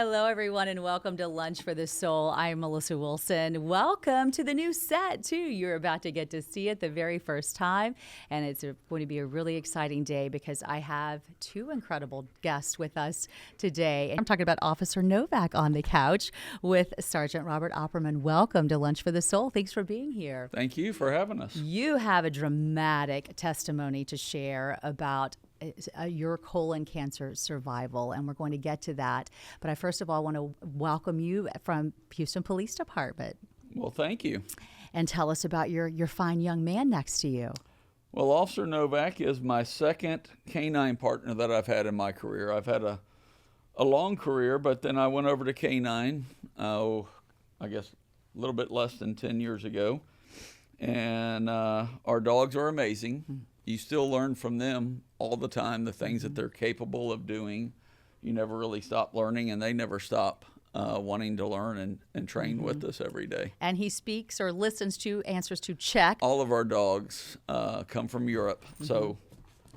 Hello, everyone, and welcome to Lunch for the Soul. I'm Melissa Wilson. Welcome to the new set, too. You're about to get to see it the very first time, and it's going to be a really exciting day because I have two incredible guests with us today. I'm talking about Officer Novak on the couch with Sergeant Robert Oppermann. Welcome to Lunch for the Soul. Thanks for being here. Thank you for having us. You have a dramatic testimony to share about your colon cancer survival, and we're going to get to that. But I first of all want to welcome you from Houston Police Department. Well, thank you. And tell us about your fine young man next to you. Well, Officer Novak is my second canine partner that I've had in my career. I've had a long career, but then I went over to canine, I guess a little bit less than 10 years ago. And our dogs are amazing. You still learn from them all the time, the things that they're capable of doing. You never really stop learning, and they never stop wanting to learn and train with us every day. And he speaks or listens to, answers to check. All of our dogs come from Europe, so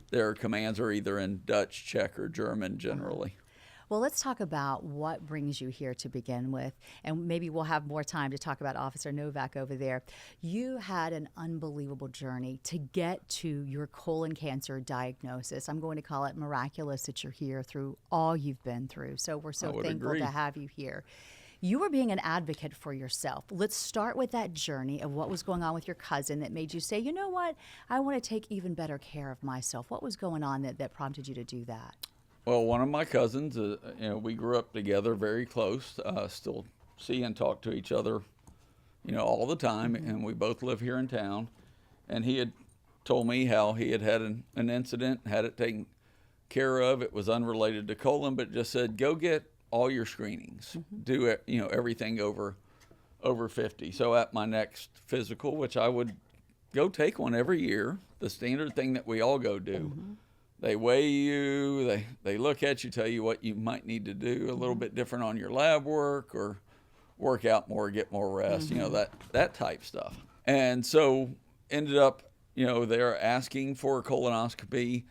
their commands are either in Dutch, Czech, or German generally. Well, let's talk about what brings you here to begin with, and maybe we'll have more time to talk about Officer Novak over there. You had an unbelievable journey to get to your colon cancer diagnosis. I'm going to call it miraculous that you're here through all you've been through. So we're so thankful to have you here. You were being an advocate for yourself. Let's start with that journey of what was going on with your cousin that made you say, you know what, I want to take even better care of myself. What was going on that prompted you to do that? Well, one of my cousins, we grew up together, very close, still see and talk to each other, all the time, and we both live here in town. And he had told me how he had an incident, had it taken care of. It was unrelated to colon, but just said, go get all your screenings, do it, everything over 50. So at my next physical, which I would go take one every year, the standard thing that we all go do. They weigh you, they look at you, tell you what you might need to do, a little bit different on your lab work, or work out more, get more rest, that type stuff. And so ended up, they're asking for a colonoscopy,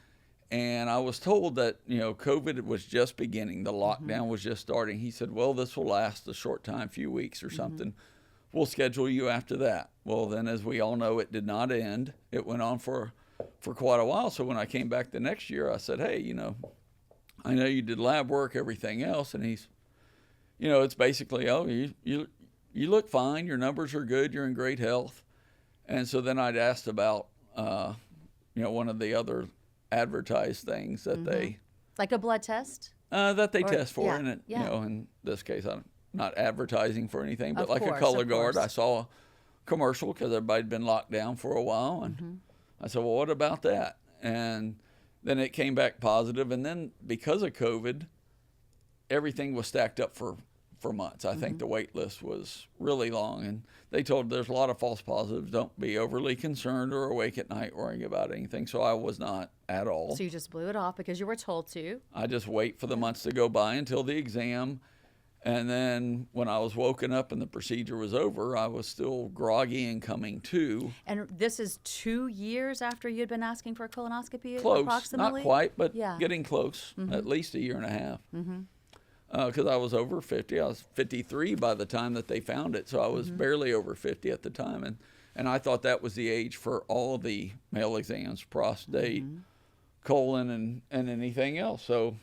and I was told that, COVID was just beginning, the lockdown was just starting. He said, well, this will last a short time, few weeks or something. We'll schedule you after that. Well, then, as we all know, it did not end. It went on for quite a while. So when I came back the next year, I said, hey, I know you did lab work, everything else. And he's, it's basically, oh, you look fine. Your numbers are good. You're in great health. And so then I'd asked about, one of the other advertised things that they. Like a blood test? That they test for. Yeah, and yeah. In this case, I'm not advertising for anything, but Of like course, a color of guard. course. I saw a commercial because everybody'd been locked down for a while. And I said, well, what about that? And then it came back positive. And then because of COVID, everything was stacked up for months. I think the wait list was really long. And they told there's a lot of false positives. Don't be overly concerned or awake at night worrying about anything. So I was not at all. So you just blew it off because you were told to. I just wait for the months to go by until the exam. And then when I was woken up and the procedure was over, I was still groggy and coming to. And this is 2 years after you'd been asking for a colonoscopy, Close, approximately? not quite, but Yeah. getting close, at least a year and a half. Because I was over 50. I was 53 by the time that they found it, so I was barely over 50 at the time. And I thought that was the age for all of the male exams, prostate, colon, and anything else. So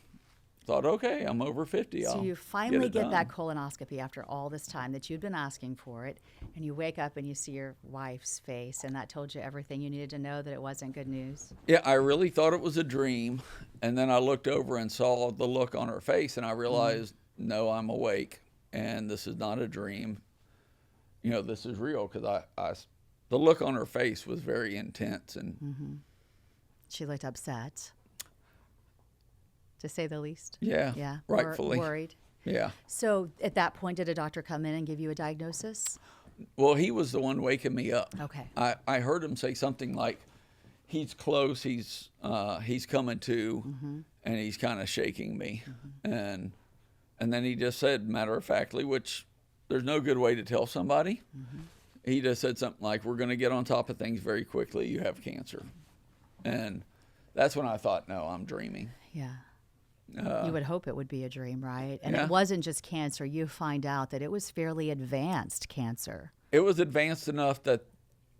thought, okay, I'm over 50. So I'll you finally get get that done. colonoscopy after all this time that you'd been asking for it, and you wake up and you see your wife's face, and that told you everything you needed to know that it wasn't good news. Yeah, I really thought it was a dream. And then I looked over and saw the look on her face, and I realized, no, I'm awake, and this is not a dream. This is real, because the look on her face was very intense. And She looked upset, to say the least. yeah, rightfully. Worried. Yeah. So at that point, did a doctor come in and give you a diagnosis? Well, he was the one waking me up. Okay. I heard him say something like, he's close, he's coming to, and he's kind of shaking me. And then he just said, matter-of-factly, which there's no good way to tell somebody, he just said something like, we're going to get on top of things very quickly, you have cancer. And that's when I thought, no, I'm dreaming. Yeah. You would hope it would be a dream, right? And Yeah. it wasn't just cancer. You find out that it was fairly advanced cancer. It was advanced enough that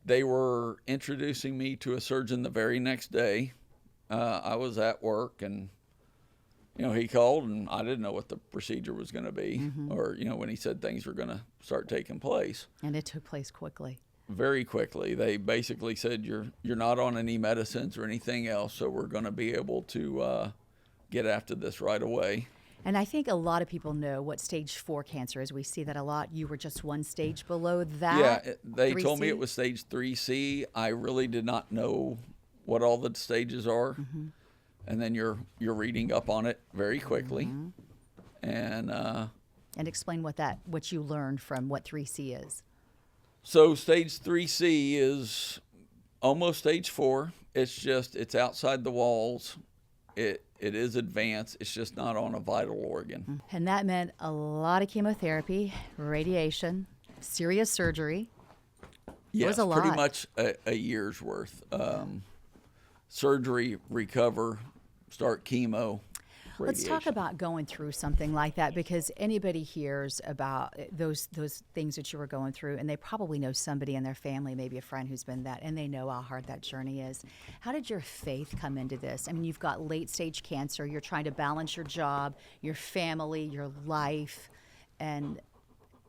they were introducing me to a surgeon the very next day. I was at work, and he called, and I didn't know what the procedure was going to be, or when he said things were going to start taking place. And it took place quickly. Very quickly. They basically said, you're not on any medicines or anything else, so we're going to be able to get after this right away. And I think a lot of people know what stage 4 cancer is. We see that a lot. You were just one stage below that. Yeah, they told me 3C? it was stage 3C. I really did not know what all the stages are. And then you're reading up on it very quickly. And explain what you learned from what 3C is. so stage 3C is almost stage 4. It's outside the walls. It is advanced. It's just not on a vital organ. And that meant a lot of chemotherapy, radiation, serious surgery. Yes, was a pretty lot. much a year's worth. Surgery, recover, start chemo, Let's talk radiation. about going through something like that, because anybody hears about those things that you were going through, and they probably know somebody in their family, maybe a friend who's been that, and they know how hard that journey is. How did your faith come into this? I mean, you've got late stage cancer. You're trying to balance your job, your family, your life, and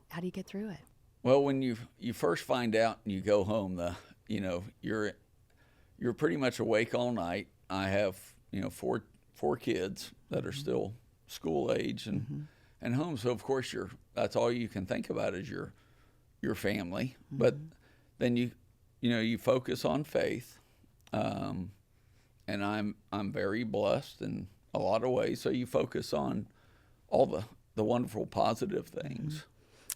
how do you get through it? Well, when you first find out and you go home, you're pretty much awake all night. I have four kids that are still school age and home, so of course that's all you can think about is your family. But then you focus on faith, and I'm very blessed in a lot of ways. So you focus on all the wonderful positive things.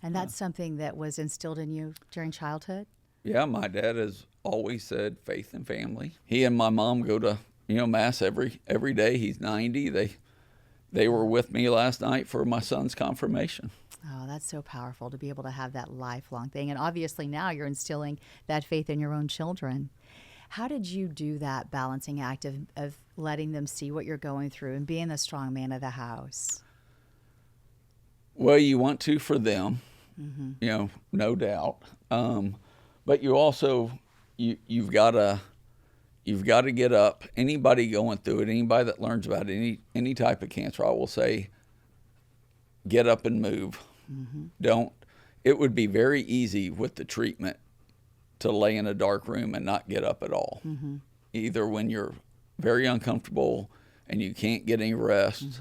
And that's something that was instilled in you during childhood? Yeah, my dad has always said faith and family. He and my mom go to mass every day. He's 90. They were with me last night for my son's confirmation. Oh, that's so powerful to be able to have that lifelong thing. And obviously now you're instilling that faith in your own children. How did you do that balancing act of letting them see what you're going through and being the strong man of the house? Well, you want to for them, no doubt. But you also you've got to get up. Anybody going through it, anybody that learns about any type of cancer, I will say, get up and move. It would be very easy with the treatment to lay in a dark room and not get up at all. Either when you're very uncomfortable and you can't get any rest.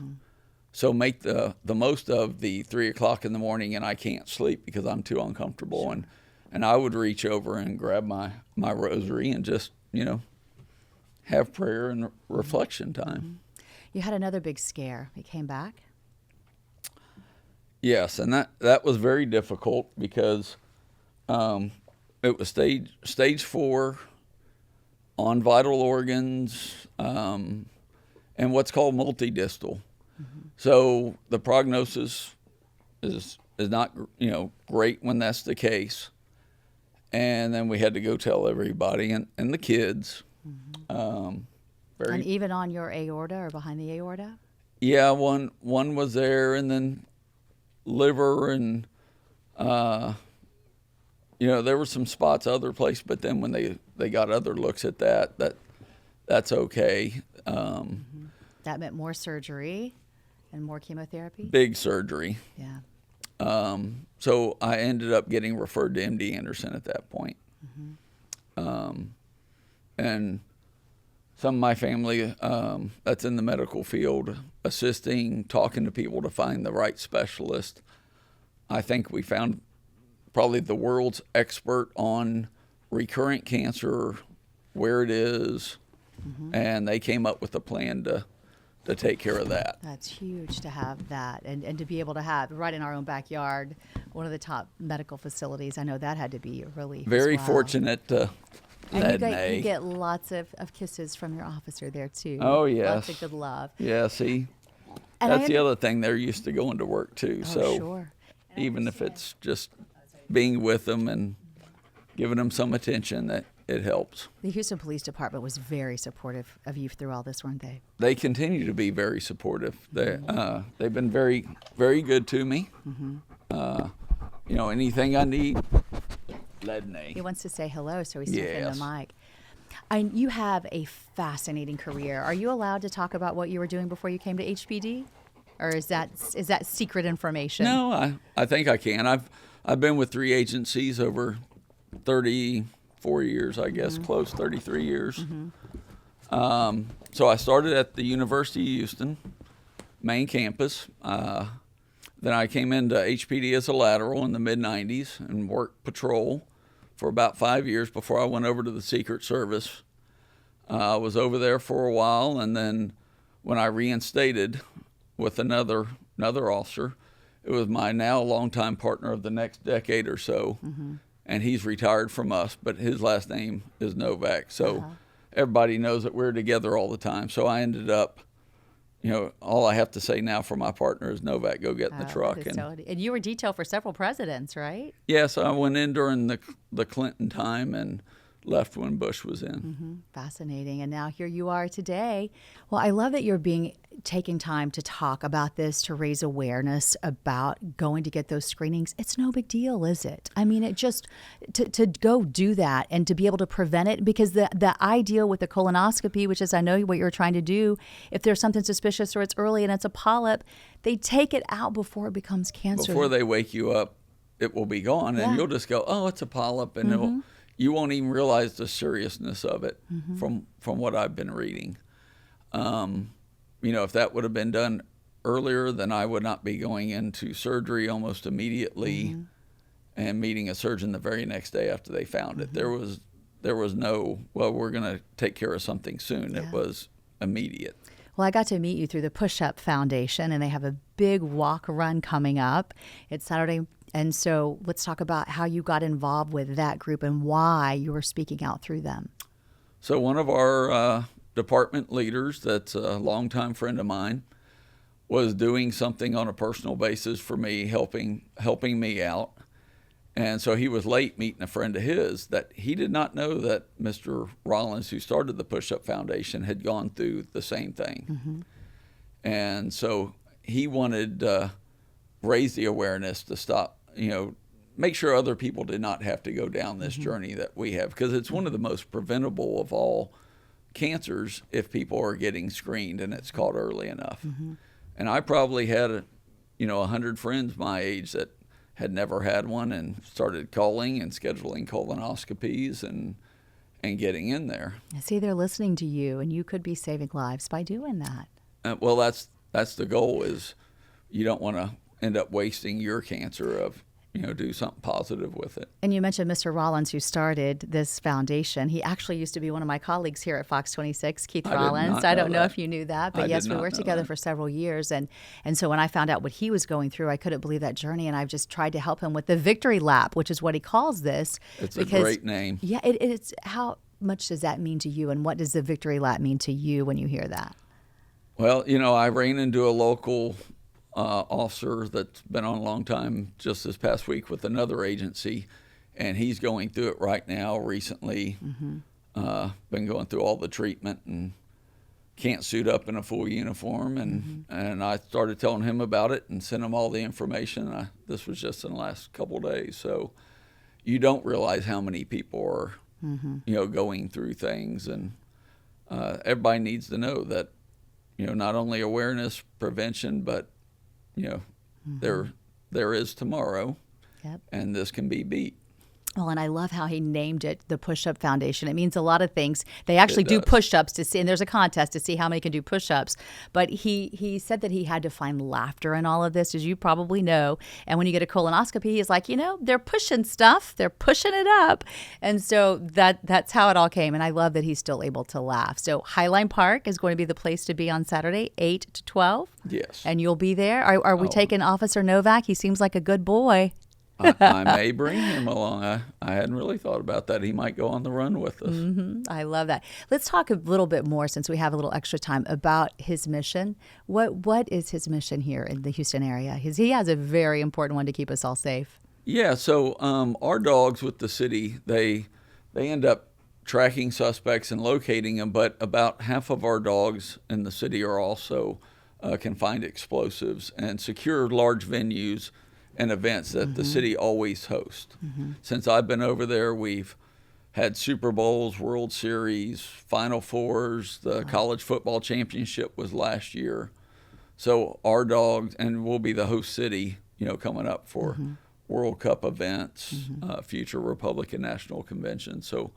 So make the most of the 3 o'clock in the morning and I can't sleep because I'm too uncomfortable. Sure. And I would reach over and grab my rosary and just, have prayer and reflection time. You had another big scare. It came back? Yes, and that was very difficult because it was stage 4 on vital organs and what's called multidistal. So the prognosis is not great when that's the case. And then we had to go tell everybody and the kids. And even on your aorta or behind the aorta? Yeah, one was there, and then liver, and there were some spots other place. But then when they got other looks at that's okay. That meant more surgery and more chemotherapy? Big surgery. Yeah. So I ended up getting referred to MD Anderson at that point. And some of my family that's in the medical field, assisting, talking to people to find the right specialist. I think we found probably the world's expert on recurrent cancer, where it is, and they came up with a plan to take care of that. That's huge to have that and to be able to have right in our own backyard, one of the top medical facilities. I know that had to be a relief. Very as well. fortunate to And May. you get lots of kisses from your officer there too. Oh, yes. Lots of good love. Yeah, see, And that's the other thing. They're used to going to work too. Oh, So sure. even if it's just being with them and Mm-hmm. them some attention, that it helps. The Houston Police Department was very supportive of you through all this, weren't they? They continue to be very supportive. They've been very, very good to me. Mm-hmm. Anything I need, Ledney. He wants to say hello, so he's taking Yes. the mic. And you have a fascinating career. Are you allowed to talk about what you were doing before you came to HPD, or is that secret information? No, I think I can. I've been with 3 agencies over 34 years, I guess, close 33 years. Mm-hmm. So I started at the University of Houston main campus. Then I came into HPD as a lateral in the mid-90s and worked patrol for about 5 years before I went over to the Secret Service. I was over there for a while, and then when I reinstated with another officer, it was my now longtime partner of the next decade or so, and he's retired from us, but his last name is Novak. So everybody knows that we're together all the time. So I ended up, all I have to say now for my partner is Novak, go get in the truck. And you were detailed for several presidents, right? Yes, I went in during the Clinton time and left when Bush was in. Mm-hmm. Fascinating. And now here you are today. Well, I love that you're taking time to talk about this, to raise awareness about going to get those screenings. It's no big deal, is it? I mean, it just to go do that and to be able to prevent it, because the ideal with the colonoscopy, which is I know what you're trying to do, if there's something suspicious or it's early and it's a polyp, they take it out before it becomes cancer. Before they wake you up, it will be gone, and you'll just go, oh, it's a polyp, and you won't even realize the seriousness of it from what I've been reading. If that would have been done earlier, then I would not be going into surgery almost immediately and meeting a surgeon the very next day after they found it. There was no, well, we're going to take care of something soon. It was immediate. Well, I got to meet you through the Push-Up Foundation, and they have a big walk run coming up. It's Saturday. And so let's talk about how you got involved with that group and why you were speaking out through them. So one of our department leaders that's a longtime friend of mine was doing something on a personal basis for me, helping me out. And so he was late meeting a friend of his that he did not know that Mr. Rollins, who started the Push-Up Foundation, had gone through the same thing. And so he wanted to raise the awareness to stop, make sure other people did not have to go down this journey that we have, because it's one of the most preventable of all cancers if people are getting screened and it's caught early enough. And I probably had 100 friends my age that had never had one and started calling and scheduling colonoscopies and getting in there. See, they're listening to you, and you could be saving lives by doing that. Well, that's the goal, is you don't want to end up wasting your cancer of, do something positive with it. And you mentioned Mr. Rollins, who started this foundation. He actually used to be one of my colleagues here at Fox 26, Keith Rollins. I don't know if you knew that, but yes, we worked together for several years. And so when I found out what he was going through, I couldn't believe that journey. And I've just tried to help him with the Victory Lap, which is what he calls this. It's a great name. Yeah, it's how much does that mean to you? And what does the Victory Lap mean to you when you hear that? Well, I ran into a local officer that's been on a long time just this past week with another agency, and he's going through it right now recently. Been going through all the treatment and can't suit up in a full uniform, and I started telling him about it and sent him all the information. This was just in the last couple of days, so you don't realize how many people are going through things, and everybody needs to know that not only awareness, prevention, but there is tomorrow, and this can be beat. Well, and I love how he named it the Push-Up Foundation. It means a lot of things. They actually do push-ups to see, and there's a contest to see how many can do push-ups. But he said that he had to find laughter in all of this, as you probably know. And when you get a colonoscopy, he's like, they're pushing stuff. They're pushing it up. And so that's how it all came. And I love that he's still able to laugh. So Highline Park is going to be the place to be on Saturday, 8 to 12. Yes. And you'll be there. Are we taking Officer Novak? He seems like a good boy. I may bring him along. I hadn't really thought about that. He might go on the run with us. I love that. Let's talk a little bit more, since we have a little extra time, about his mission. What is his mission here in the Houston area? He has a very important one to keep us all safe. Yeah, so our dogs with the city, they end up tracking suspects and locating them, but about half of our dogs in the city are also can find explosives and secure large venues and events that the city always hosts. Since I've been over there, we've had Super Bowls, World Series, Final Fours. The college football championship was last year. So our dogs, and we'll be the host city, coming up for World Cup events, future Republican National Convention. So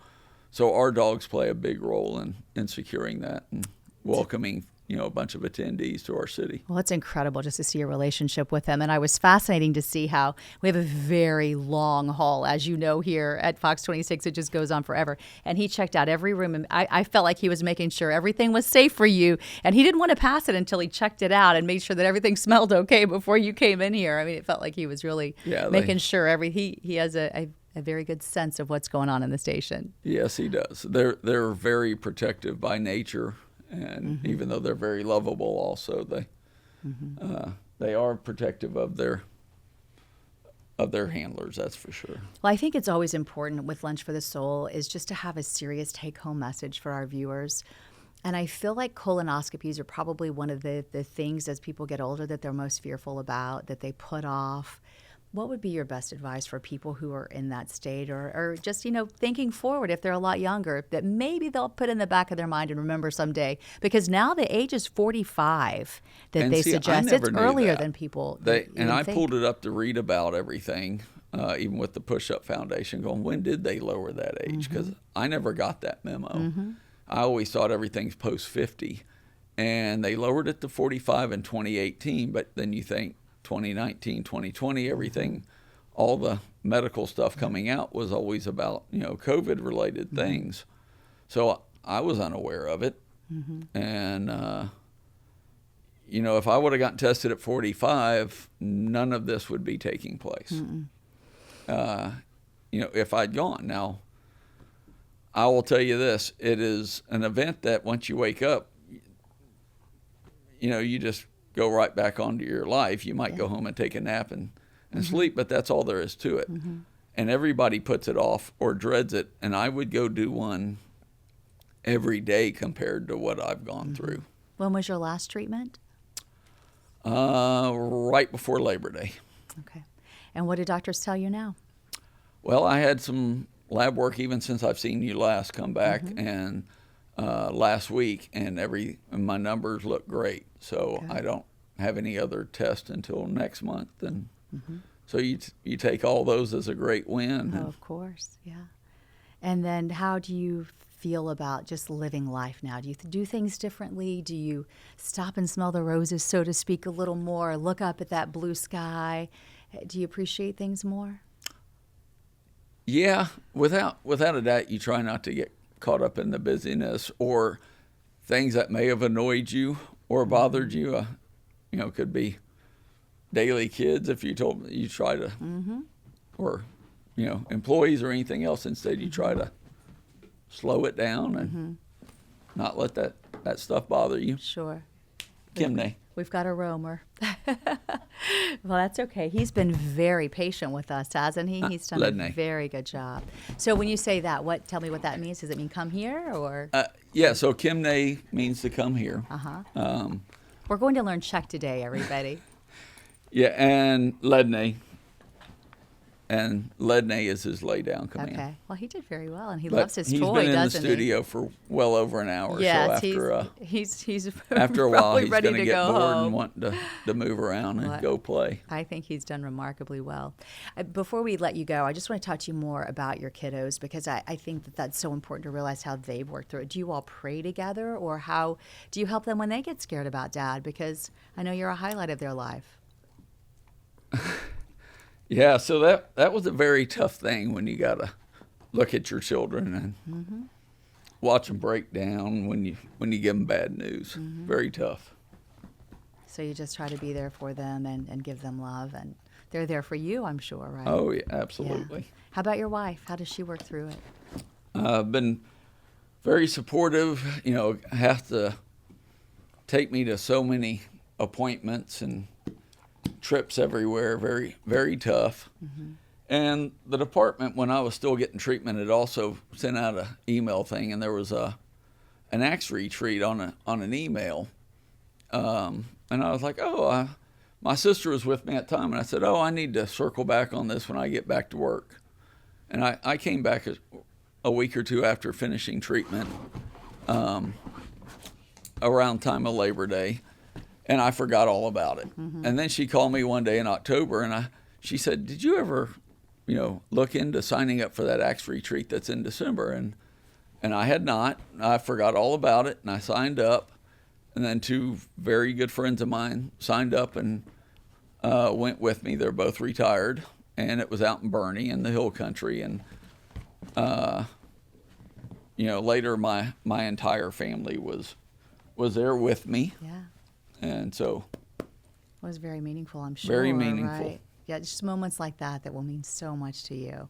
our dogs play a big role in securing that and welcoming a bunch of attendees to our city. Well, it's incredible just to see your relationship with him. And I was fascinating to see how we have a very long haul. As you know, here at Fox 26, it just goes on forever. And he checked out every room. And I felt like he was making sure everything was safe for you. And he didn't want to pass it until he checked it out and made sure that everything smelled okay before you came in here. I mean, it felt like he was really making sure he has a very good sense of what's going on in the station. Yes, he does. They're very protective by nature. And even though they're very lovable, also they are protective of their handlers. That's for sure. Well, I think it's always important with Lunch for the Soul is just to have a serious take-home message for our viewers. And I feel like colonoscopies are probably one of the things as people get older that they're most fearful about, that they put off. What would be your best advice for people who are in that state or just, thinking forward if they're a lot younger, that maybe they'll put in the back of their mind and remember someday? Because now the age is 45 that they suggest. It's earlier than people And I think. pulled it up to read about everything, even with the Push-Up Foundation, going, when did they lower that age? Because I never got that memo. I always thought everything's post-50. And they lowered it to 45 in 2018, but then you think, 2019, 2020, everything, all the medical stuff coming out was always about, COVID-related things. So I was unaware of it. And, if I would have gotten tested at 45, none of this would be taking place. If I'd gone. Now, I will tell you this. It is an event that once you wake up, you just go right back onto your life. You might go home and take a nap and sleep, but that's all there is to it. And everybody puts it off or dreads it. And I would go do one every day compared to what I've gone through. When was your last treatment? Right before Labor Day. Okay. And what do doctors tell you now? Well, I had some lab work even since I've seen you last come back and last week, and my numbers look great. So I don't have any other test until next month. And so you take all those as a great win. Oh, of course, yeah. And then how do you feel about just living life now? Do you do things differently? Do you stop and smell the roses, so to speak, a little more? Look up at that blue sky? Do you appreciate things more? Yeah, without a doubt, you try not to get caught up in the busyness or things that may have annoyed you or bothered you. Could be daily kids if you told me you try to, or employees or anything else. Instead, you try to slow it down and not let that stuff bother you. Sure. Kimney. We've got a roamer. Well, that's okay. He's been very patient with us, hasn't he? He's done a very good job. So when you say that, tell me what that means. Does it mean come here or? Yeah, so Kimney means to come here. We're going to learn Czech today, everybody. Yeah, and Ledney. And Ledney is his lay down command. Okay. Well, he did very well, and he loves his toy, doesn't he? He's been in the studio he? For well over an hour. Yes, so he's after a while, he's ready going to go get bored home. and want to move around and go play. I think he's done remarkably well. Before we let you go, I just want to talk to you more about your kiddos, because I think that's so important to realize how they've worked through it. Do you all pray together, or how do you help them when they get scared about Dad? Because I know you're a highlight of their life. Yeah, so that was a very tough thing when you got to look at your children and watch them break down when you give them bad news. Very tough. So you just try to be there for them and give them love, and they're there for you, I'm sure, right? Oh, yeah, absolutely. Yeah. How about your wife? How does she work through it? I've been very supportive. Have to take me to so many appointments and trips everywhere, very, very tough. And the department, when I was still getting treatment, had also sent out an email thing, and there was an axe retreat on an email. And I was like, oh, my sister was with me at the time, and I said, oh, I need to circle back on this when I get back to work. And I came back a week or two after finishing treatment, around time of Labor Day, and I forgot all about it. And then she called me one day in October, and she said, did you ever, look into signing up for that axe retreat that's in December? And I had not. I forgot all about it, and I signed up. And then two very good friends of mine signed up and went with me. They're both retired, and it was out in Bernie in the hill country. And later my entire family was there with me. Yeah. And so it was very meaningful, I'm sure. Very meaningful. Right? Yeah, just moments like that will mean so much to you.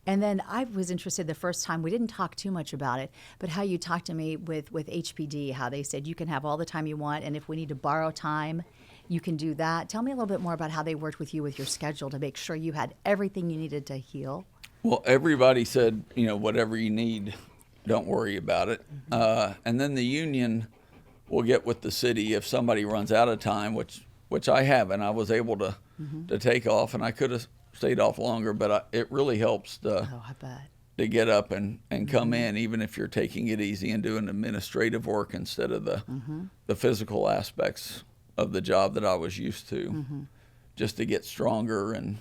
And then I was interested the first time, we didn't talk too much about it, but how you talked to me with HPD, how they said you can have all the time you want, and if we need to borrow time, you can do that. Tell me a little bit more about how they worked with you with your schedule to make sure you had everything you needed to heal. Well, everybody said, whatever you need, don't worry about it. And then the union will get with the city if somebody runs out of time, which I haven't. I was able to take off, and I could have stayed off longer, but it really helps I bet. to get up and come in, even if you're taking it easy and doing administrative work instead of the physical aspects of the job that I was used to, just to get stronger. And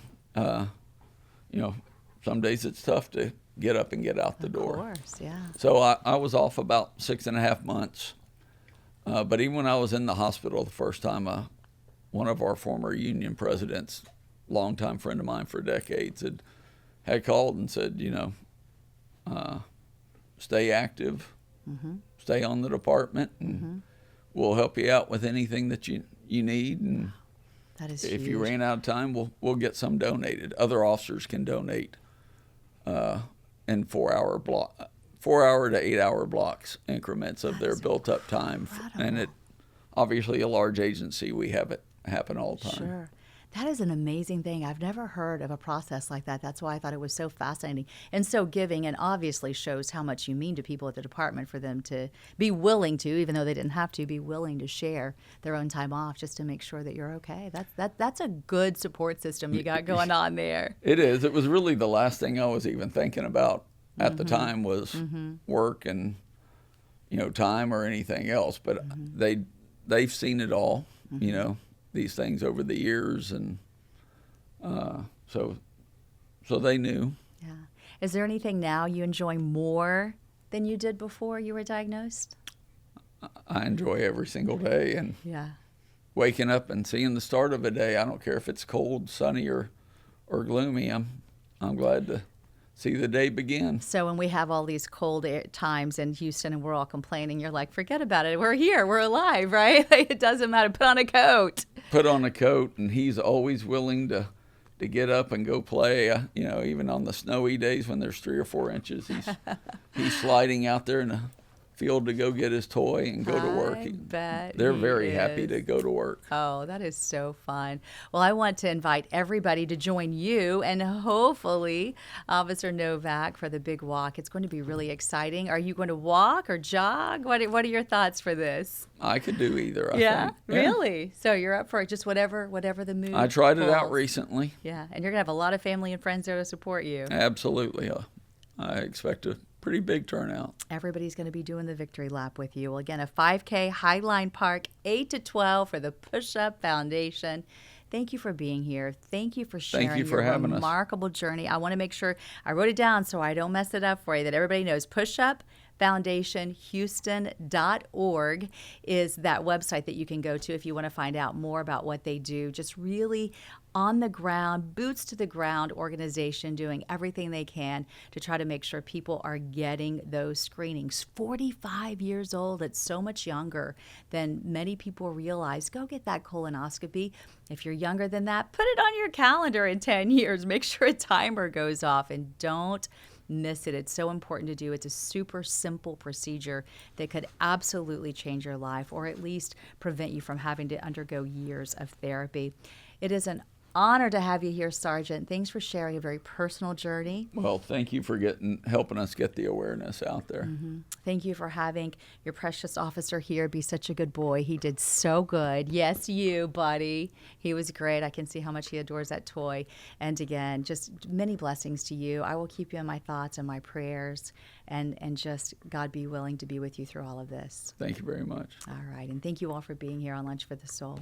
some days it's tough to get up and get out the door. Of course, yeah. So I was off about 6.5 months, but even when I was in the hospital the first time, one of our former union presidents, longtime friend of mine for decades, had called and said, stay active, stay on the department, and we'll help you out with anything that you need. And that is if huge. you ran out of time, we'll get some donated. Other officers can donate in 4 hour to 8 hour blocks increments of their built up time. And it obviously a large agency, we have it happen all the time. Sure. That is an amazing thing. I've never heard of a process like that. That's why I thought it was so fascinating and so giving, and obviously shows how much you mean to people at the department for them to be willing to, even though they didn't have to, be willing to share their own time off just to make sure that you're okay. That's a good support system you got going on there. It is. It was really the last thing I was even thinking about at the time was work and time or anything else. But they've seen it all. These things over the years, and so they knew. Yeah. Is there anything now you enjoy more than you did before you were diagnosed? I enjoy every single day, and yeah, waking up and seeing the start of a day. I don't care if it's cold, sunny, or gloomy. I'm glad to see the day begin. So when we have all these cold times in Houston and we're all complaining, you're like, forget about it. We're here. We're alive, right? It doesn't matter. Put on a coat. Put on a coat, and he's always willing to get up and go play. Even on the snowy days when there's 3 or 4 inches, he's sliding out there in the field to go get his toy and go to work. They're very happy to go to work. Oh, that is so fun. Well, I want to invite everybody to join you and hopefully Officer Novak for the big walk. It's going to be really exciting. Are you going to walk or jog? What are your thoughts for this? I could do either, I think. Really? So you're up for it, just whatever the mood I tried it out pulls. Recently. Yeah, and you're going to have a lot of family and friends there to support you. Absolutely. I expect a pretty big turnout. Everybody's going to be doing the victory lap with you. Well, again, a 5K Highline Park, 8 to 12 for the Push Up Foundation. Thank you for being here. Thank you for sharing your remarkable journey. I want to make sure I wrote it down so I don't mess it up for you, that everybody knows pushupfoundationhouston.org is that website that you can go to if you want to find out more about what they do. Just really on the ground, boots to the ground organization doing everything they can to try to make sure people are getting those screenings. 45 years old, it's so much younger than many people realize. Go get that colonoscopy. If you're younger than that, put it on your calendar in 10 years. Make sure a timer goes off and don't miss it. It's so important to do. It's a super simple procedure that could absolutely change your life, or at least prevent you from having to undergo years of therapy. It is an Honored to have you here, Sergeant. Thanks for sharing a very personal journey. Well, thank you for helping us get the awareness out there. Thank you for having your precious officer here be such a good boy. He did so good. Yes, you, buddy. He was great. I can see how much he adores that toy. And again, just many blessings to you. I will keep you in my thoughts and my prayers, and just God be willing to be with you through all of this. Thank you very much. All right. And thank you all for being here on Lunch for the Soul.